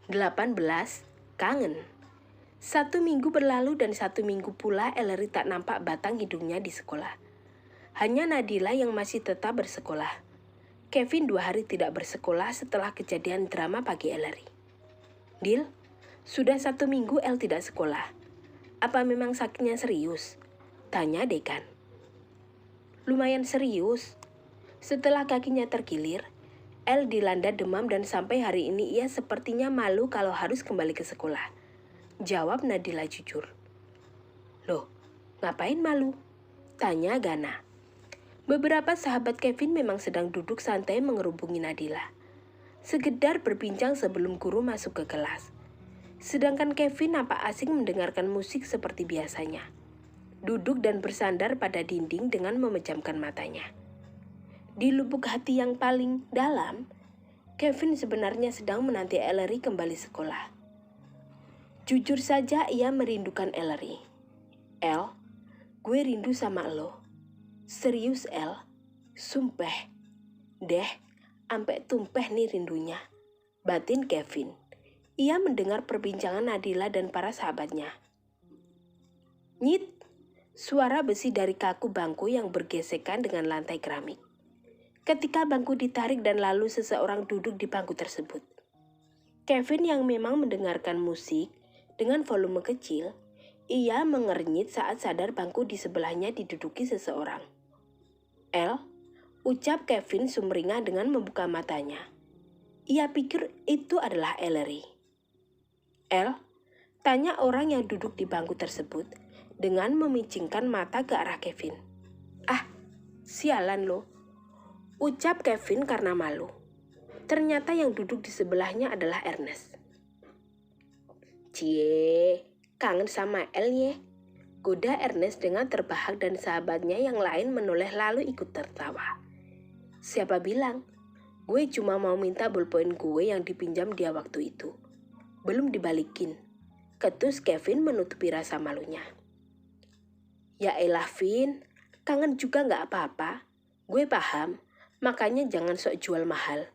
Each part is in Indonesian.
18. Kangen. 1 minggu berlalu dan 1 minggu pula Ellery tak nampak batang hidungnya di sekolah. Hanya Nadila yang masih tetap bersekolah. Kevin 2 hari tidak bersekolah setelah kejadian drama pagi Ellery. Dil, sudah 1 minggu El tidak sekolah. Apa memang sakitnya serius? Tanya dekan. Lumayan serius. Setelah kakinya terkilir, El dilanda demam dan sampai hari ini ia sepertinya malu kalau harus kembali ke sekolah. Jawab Nadila jujur. Loh, ngapain malu? Tanya Gana. Beberapa sahabat Kevin memang sedang duduk santai mengerubungi Nadila. Sekedar berbincang sebelum guru masuk ke kelas. Sedangkan Kevin nampak asing mendengarkan musik seperti biasanya. Duduk dan bersandar pada dinding dengan memejamkan matanya. Di lubuk hati yang paling dalam, Kevin sebenarnya sedang menanti Ellery kembali sekolah. Jujur saja ia merindukan Ellery. El, gue rindu sama lo. Serius El, sumpah. Deh, ampe tumpeh nih rindunya. Batin Kevin. Ia mendengar perbincangan Nadila dan para sahabatnya. Nyit, suara besi dari kaku bangku yang bergesekan dengan lantai keramik. Ketika bangku ditarik dan lalu seseorang duduk di bangku tersebut. Kevin yang memang mendengarkan musik dengan volume kecil, ia mengernyit saat sadar bangku di sebelahnya diduduki seseorang. El, ucap Kevin sumringah dengan membuka matanya. Ia pikir itu adalah Ellery. El, tanya orang yang duduk di bangku tersebut dengan memicingkan mata ke arah Kevin. Ah, sialan lo, ucap Kevin karena malu. Ternyata yang duduk di sebelahnya adalah Ernest. Cie, kangen sama El ye. Goda Ernest dengan terbahak dan sahabatnya yang lain menoleh lalu ikut tertawa. Siapa bilang? Gue cuma mau minta bolpoin gue yang dipinjam dia waktu itu. Belum dibalikin. Ketus Kevin menutupi rasa malunya. Ya elah Vin, kangen juga gak apa-apa. Gue paham, makanya jangan sok jual mahal.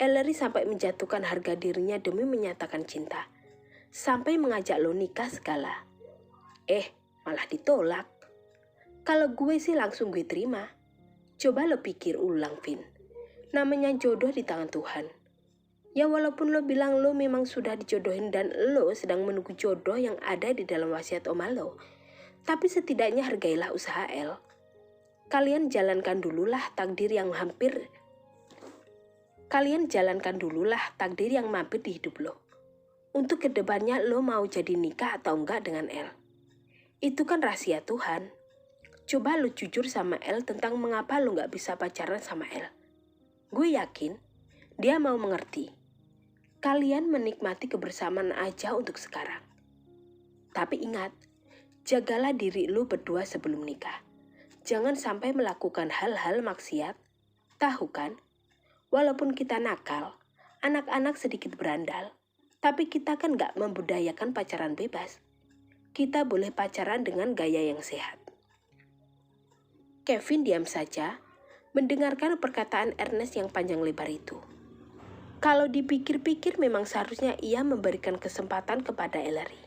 Ellery sampai menjatuhkan harga dirinya demi menyatakan cinta. Sampai mengajak lo nikah segala. Malah ditolak. Kalau gue sih langsung gue terima. Coba lo pikir ulang, Vin. Namanya jodoh di tangan Tuhan. Ya walaupun lo bilang lo memang sudah dijodohin dan lo sedang menunggu jodoh yang ada di dalam wasiat oma lo. Tapi setidaknya hargailah usaha El. Kalian jalankan dululah takdir yang mampir di hidup lo. Untuk kedepannya lo mau jadi nikah atau enggak dengan El. Itu kan rahasia Tuhan. Coba lo jujur sama El tentang mengapa lo gak bisa pacaran sama El. Gue yakin dia mau mengerti. Kalian menikmati kebersamaan aja untuk sekarang. Tapi ingat, jagalah diri lo berdua sebelum nikah. Jangan sampai melakukan hal-hal maksiat. Tahu kan? Walaupun kita nakal, anak-anak sedikit berandal, tapi kita kan gak membudayakan pacaran bebas. Kita boleh pacaran dengan gaya yang sehat. Kevin diam saja, mendengarkan perkataan Ernest yang panjang lebar itu. Kalau dipikir-pikir memang seharusnya ia memberikan kesempatan kepada Ellery.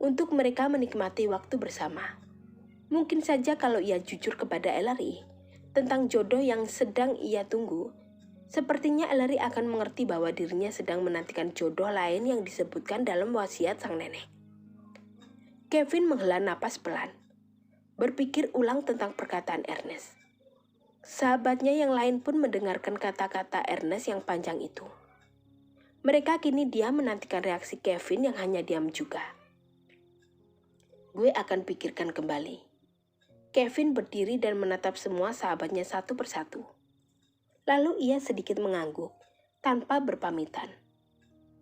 Untuk mereka menikmati waktu bersama. Mungkin saja kalau ia jujur kepada Ellery tentang jodoh yang sedang ia tunggu, sepertinya Ellery akan mengerti bahwa dirinya sedang menantikan jodoh lain yang disebutkan dalam wasiat sang nenek. Kevin menghela napas pelan, berpikir ulang tentang perkataan Ernest. Sahabatnya yang lain pun mendengarkan kata-kata Ernest yang panjang itu. Mereka kini diam menantikan reaksi Kevin yang hanya diam juga. Gue akan pikirkan kembali. Kevin berdiri dan menatap semua sahabatnya satu persatu. Lalu ia sedikit mengangguk, tanpa berpamitan.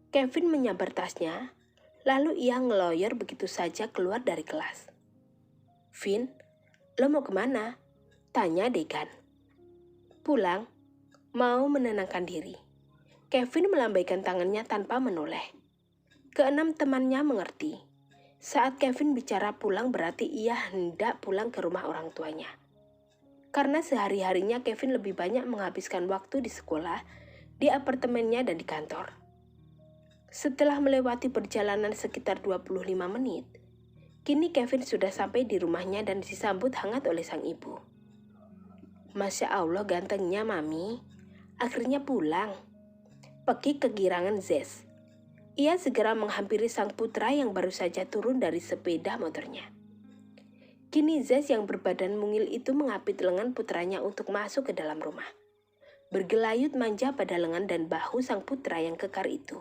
Kevin menyabar tasnya, lalu ia ngeloyor begitu saja keluar dari kelas. Vin, lo mau kemana? Tanya dekan. Pulang, mau menenangkan diri. Kevin melambaikan tangannya tanpa menoleh. Keenam temannya mengerti. Saat Kevin bicara pulang berarti ia hendak pulang ke rumah orang tuanya. Karena sehari-harinya Kevin lebih banyak menghabiskan waktu di sekolah, di apartemennya dan di kantor. Setelah melewati perjalanan sekitar 25 menit, kini Kevin sudah sampai di rumahnya dan disambut hangat oleh sang ibu. Masya Allah gantengnya Mami, akhirnya pulang. Peki kegirangan Zez. Ia segera menghampiri sang putra yang baru saja turun dari sepeda motornya. Kini Zez yang berbadan mungil itu mengapit lengan putranya untuk masuk ke dalam rumah. Bergelayut manja pada lengan dan bahu sang putra yang kekar itu.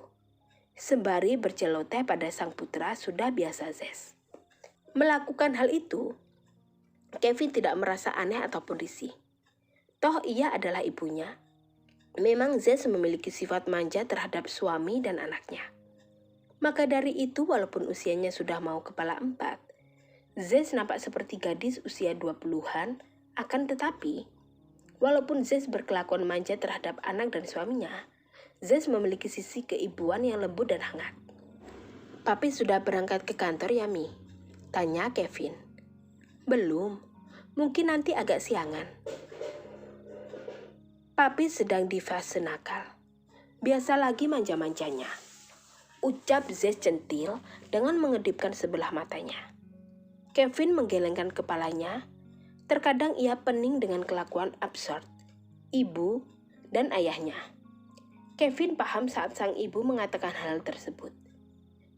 Sembari berceloteh pada sang putra sudah biasa Zez. Melakukan hal itu, Kevin tidak merasa aneh ataupun risih. Toh ia adalah ibunya. Memang Zez memiliki sifat manja terhadap suami dan anaknya. Maka dari itu walaupun usianya sudah mau kepala 4, Zez nampak seperti gadis usia 20-an, akan tetapi walaupun Zez berkelakuan manja terhadap anak dan suaminya, Zez memiliki sisi keibuan yang lembut dan hangat. Papi sudah berangkat ke kantor ya Mi? Tanya Kevin. Belum, mungkin nanti agak siangan. Papi sedang di fase nakal. Biasa lagi manja-manjanya. Ucap Zez centil dengan mengedipkan sebelah matanya. Kevin menggelengkan kepalanya. Terkadang ia pening dengan kelakuan absurd ibu dan ayahnya. Kevin paham saat sang ibu mengatakan hal tersebut.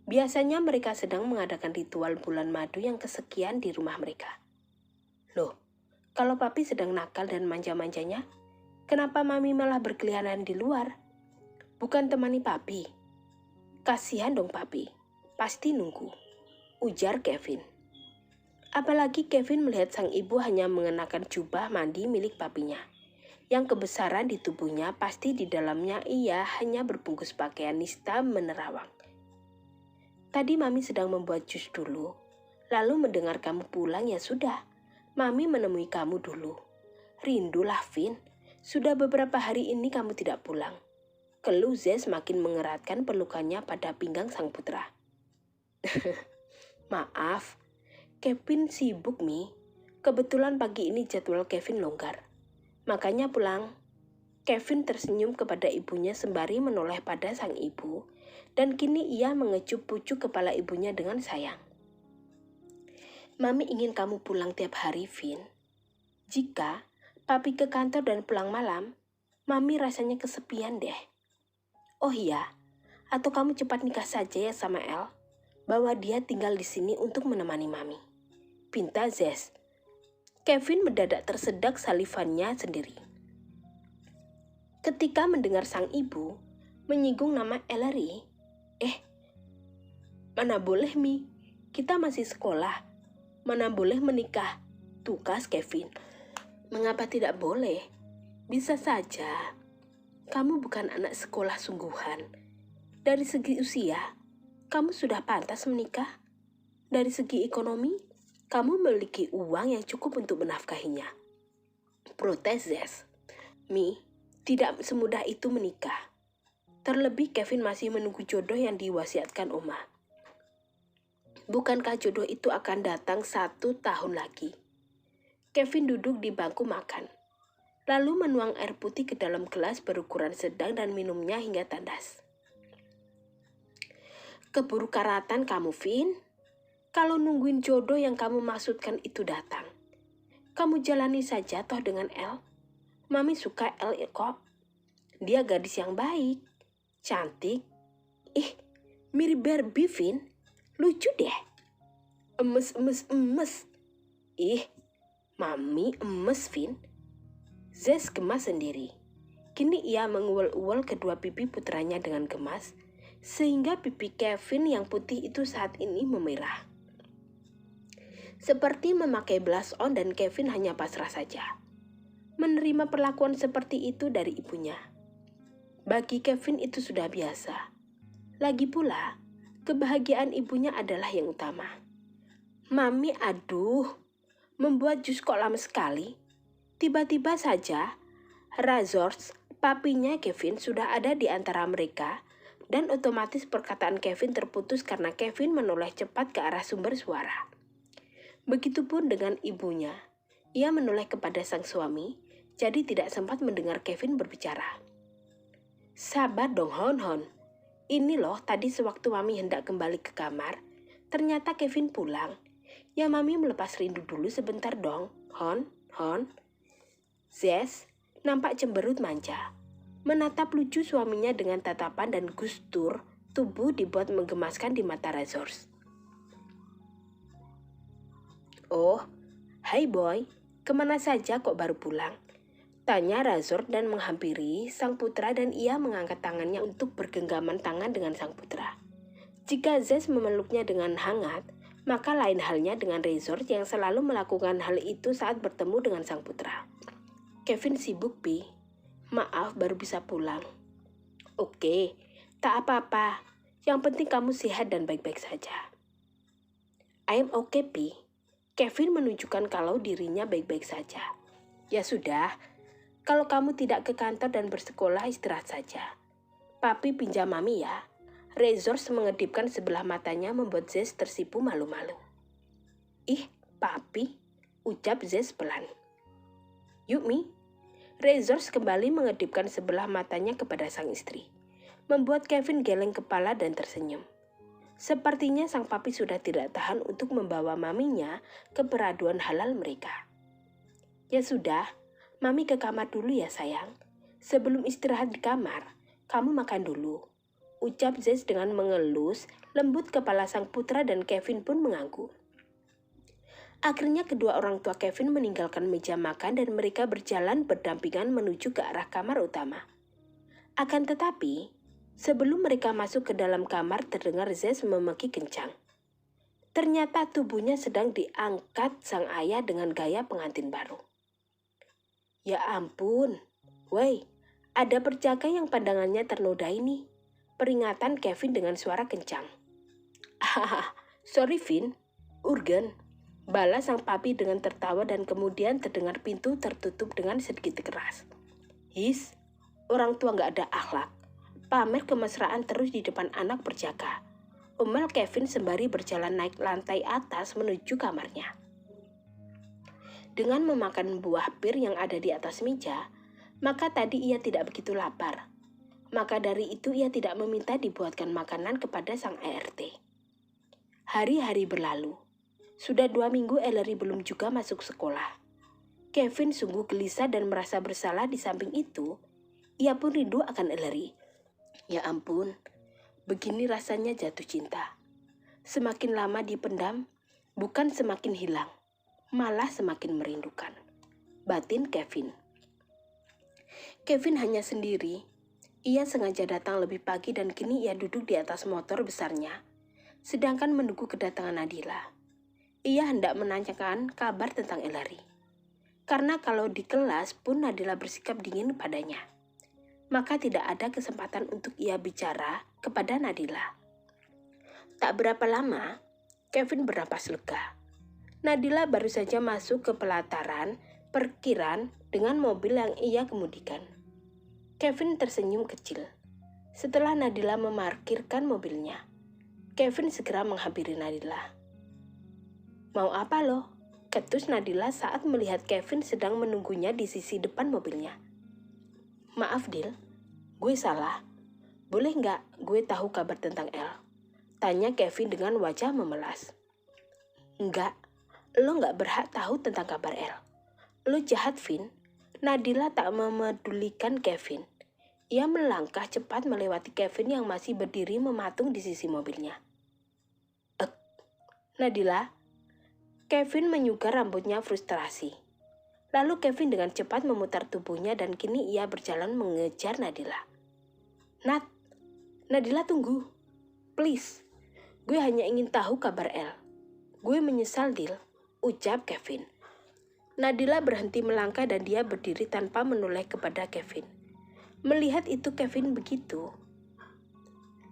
Biasanya mereka sedang mengadakan ritual bulan madu yang kesekian di rumah mereka. Loh, kalau papi sedang nakal dan manja-manjanya, kenapa Mami malah berkeliaran di luar? Bukan temani papi. Kasihan dong papi, pasti nunggu, ujar Kevin. Apalagi Kevin melihat sang ibu hanya mengenakan jubah mandi milik papinya. Yang kebesaran di tubuhnya pasti di dalamnya ia hanya berbungkus pakaian nista menerawang. Tadi Mami sedang membuat jus dulu, lalu mendengar kamu pulang ya sudah, Mami menemui kamu dulu. Rindulah Vin, sudah beberapa hari ini kamu tidak pulang. Keluh Zez makin mengeratkan pelukannya pada pinggang sang putra. Maaf, Kevin sibuk Mi. Kebetulan pagi ini jadwal Kevin longgar. Makanya pulang. Kevin tersenyum kepada ibunya sembari menoleh pada sang ibu. Dan kini ia mengecup pucuk kepala ibunya dengan sayang. Mami ingin kamu pulang tiap hari Vin. Jika papi ke kantor dan pulang malam, Mami rasanya kesepian deh. Oh iya, atau kamu cepat nikah saja ya sama El. Bawa dia tinggal di sini untuk menemani Mami. Pinta Zez. Kevin mendadak tersedak salivannya sendiri. Ketika mendengar sang ibu menyinggung nama Ellery, mana boleh Mi, kita masih sekolah. Mana boleh menikah, tukas Kevin. Mengapa tidak boleh? Bisa saja. Kamu bukan anak sekolah sungguhan. Dari segi usia, kamu sudah pantas menikah. Dari segi ekonomi, kamu memiliki uang yang cukup untuk menafkahinya. Protes Zez. Mi, tidak semudah itu menikah. Terlebih Kevin masih menunggu jodoh yang diwasiatkan Oma. Bukankah jodoh itu akan datang 1 tahun lagi? Kevin duduk di bangku makan. Lalu menuang air putih ke dalam gelas berukuran sedang dan minumnya hingga tandas. Keburu karatan kamu, Vin. Kalau nungguin jodoh yang kamu maksudkan itu datang, kamu jalani saja toh dengan El. Mami suka El kok. Dia gadis yang baik, cantik. Mirip Barbie, Vin. Lucu deh. Emes. Mami emes, Vin. Zez gemas sendiri. Kini ia menguel-uel kedua pipi putranya dengan gemas, sehingga pipi Kevin yang putih itu saat ini memerah. Seperti memakai blush on dan Kevin hanya pasrah saja. Menerima perlakuan seperti itu dari ibunya. Bagi Kevin itu sudah biasa. Lagi pula, kebahagiaan ibunya adalah yang utama. Mami aduh, membuat jus kok lama sekali. Tiba-tiba saja, Razors, papinya Kevin sudah ada di antara mereka dan otomatis perkataan Kevin terputus karena Kevin menoleh cepat ke arah sumber suara. Begitupun dengan ibunya. Ia menoleh kepada sang suami, jadi tidak sempat mendengar Kevin berbicara. Sabar dong Hon. Ini loh, tadi sewaktu Mami hendak kembali ke kamar, ternyata Kevin pulang. Ya Mami melepas rindu dulu sebentar dong, Hon. Zes nampak cemberut manja, menatap lucu suaminya dengan tatapan dan gustur tubuh dibuat menggemaskan di mata Razors. Oh, hai boy, kemana saja kok baru pulang? Tanya Razor dan menghampiri sang putra dan ia mengangkat tangannya untuk bergenggaman tangan dengan sang putra. Jika Zes memeluknya dengan hangat, maka lain halnya dengan Razor yang selalu melakukan hal itu saat bertemu dengan sang putra. Kevin sibuk, Pi. Maaf baru bisa pulang. Oke, tak apa-apa. Yang penting kamu sehat dan baik-baik saja. I'm okay, Pi. Kevin menunjukkan kalau dirinya baik-baik saja. Ya sudah, kalau kamu tidak ke kantor dan bersekolah, istirahat saja. Papi pinjam Mami ya. Razors mengedipkan sebelah matanya membuat Zes tersipu malu-malu. Ih, Papi, ucap Zes pelan. Yuk, Mi. Razors kembali mengedipkan sebelah matanya kepada sang istri, membuat Kevin geleng kepala dan tersenyum. Sepertinya sang papi sudah tidak tahan untuk membawa maminya ke peraduan halal mereka. Ya sudah, Mami ke kamar dulu ya sayang. Sebelum istirahat di kamar, kamu makan dulu. Ucap Zes dengan mengelus lembut kepala sang putra dan Kevin pun mengangguk. Akhirnya kedua orang tua Kevin meninggalkan meja makan dan mereka berjalan berdampingan menuju ke arah kamar utama. Akan tetapi, sebelum mereka masuk ke dalam kamar terdengar Zes memeki kencang. Ternyata tubuhnya sedang diangkat sang ayah dengan gaya pengantin baru. Ya ampun, woi, ada perjaka yang pandangannya ternodai nih. Peringatan Kevin dengan suara kencang. Sorry Vin, urgen. Balas sang papi dengan tertawa dan kemudian terdengar pintu tertutup dengan sedikit keras. His, orang tua gak ada akhlak. Pamer kemesraan terus di depan anak perjaka. Omel Kevin sembari berjalan naik lantai atas menuju kamarnya. Dengan memakan buah pir yang ada di atas meja, maka tadi ia tidak begitu lapar. Maka dari itu ia tidak meminta dibuatkan makanan kepada sang ART. Hari-hari berlalu. Sudah 2 minggu Ellery belum juga masuk sekolah. Kevin sungguh gelisah dan merasa bersalah. Di samping itu, ia pun rindu akan Ellery. Ya ampun, begini rasanya jatuh cinta. Semakin lama dipendam, bukan semakin hilang, malah semakin merindukan. Batin Kevin. Kevin hanya sendiri. Ia sengaja datang lebih pagi dan kini ia duduk di atas motor besarnya, sedangkan menunggu kedatangan Nadila. Ia hendak menanyakan kabar tentang Ellery. Karena kalau di kelas pun Nadila bersikap dingin padanya, maka tidak ada kesempatan untuk ia bicara kepada Nadila. Tak berapa lama, Kevin bernapas lega. Nadila baru saja masuk ke pelataran parkiran dengan mobil yang ia kemudikan. Kevin tersenyum kecil. Setelah Nadila memarkirkan mobilnya, Kevin segera menghampiri Nadila. Mau apa lo? Ketus Nadila saat melihat Kevin sedang menunggunya di sisi depan mobilnya. Maaf Dil, gue salah. Boleh nggak gue tahu kabar tentang El? Tanya Kevin dengan wajah memelas. Enggak, lo nggak berhak tahu tentang kabar El. Lo jahat, Vin. Nadila tak memedulikan Kevin. Ia melangkah cepat melewati Kevin yang masih berdiri mematung di sisi mobilnya. Nadila. Kevin menyugar rambutnya frustrasi. Lalu Kevin dengan cepat memutar tubuhnya dan kini ia berjalan mengejar Nadila. Nadila tunggu. Please, gue hanya ingin tahu kabar El. Gue menyesal, Dil, ucap Kevin. Nadila berhenti melangkah dan dia berdiri tanpa menoleh kepada Kevin. Melihat itu Kevin begitu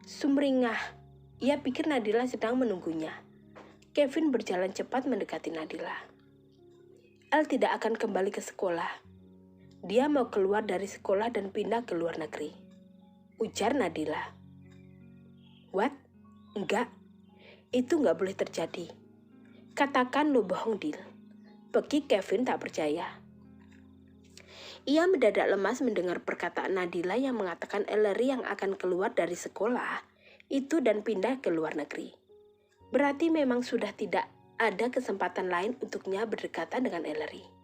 sumringah. Ia pikir Nadila sedang menunggunya. Kevin berjalan cepat mendekati Nadila. El tidak akan kembali ke sekolah. Dia mau keluar dari sekolah dan pindah ke luar negeri, ujar Nadila. What? Enggak. Itu nggak boleh terjadi. Katakan lo bohong, Dil. Bagi Kevin tak percaya. Ia mendadak lemas mendengar perkataan Nadila yang mengatakan Ellery yang akan keluar dari sekolah itu dan pindah ke luar negeri. Berarti memang sudah tidak ada kesempatan lain untuknya berdekatan dengan Ellery.